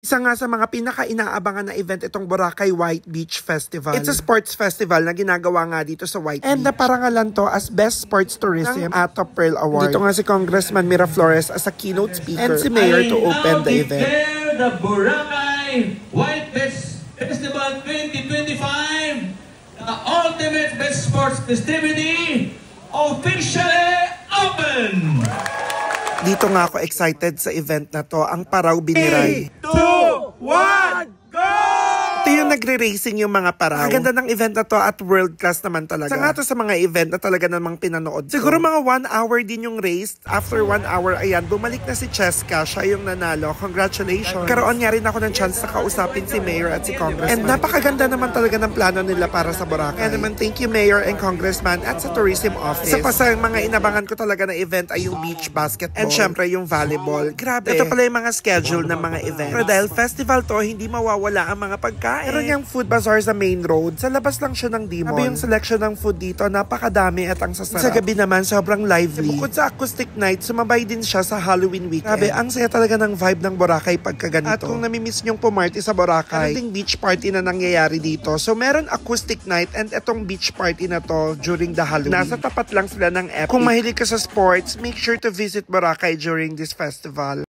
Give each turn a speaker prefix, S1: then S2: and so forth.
S1: Isa nga sa mga pinaka-inaabangan na event itong Boracay White Beach Festival. It's a sports festival na ginagawa nga dito sa White Beach. And naparangalan to as Best Sports Tourism at Top Pearl Award. Dito nga si Congressman Miraflores as a keynote speaker and si Mayor to open the event.
S2: The Boracay White Beach Festival 2025, the ultimate best sports festivity, officially open!
S1: Dito nga ako excited sa event na to, ang Paraw Biniray.
S2: 3, 2, 1, go!
S1: Ito yung nagre-racing yung mga paraw. Ang ganda ng event na to at world class naman talaga. Sa nga to sa mga event na talaga namang pinanood. Siguro mga 1 hour din yung race. After 1 hour, ayan, bumalik na si Cheska. Siya yung nanalo. Congratulations. Karoon nga rin ako ng chance na kausapin si Mayor at si Congressman. And napakaganda naman talaga ng plano nila para sa Boracay. Kaya naman thank you Mayor and Congressman at sa Tourism Office. Isa pa sa mga inabangan ko talaga na event ay yung beach basketball. And syempre yung volleyball. Grabe. Ito pala yung mga schedule ng mga event. Pero dahil festival to, hindi mawawala ang mga pagkain. Meron yung food bazaar sa main road. Sa labas lang siya ng D-Mall. Sabi yung selection ng food dito, napakadami at ang sasarap. Sa gabi naman, sobrang lively. Bukod sa acoustic night, sumabay din siya sa Halloween weekend. Grabe, ang saya talaga ng vibe ng Boracay pagka ganito. At kung namimiss nyong pumarty sa Boracay, meron ding beach party na nangyayari dito. So meron acoustic night and etong beach party na to during the Halloween. Nasa tapat lang sila ng Epic. Kung mahilig ka sa sports, make sure to visit Boracay during this festival.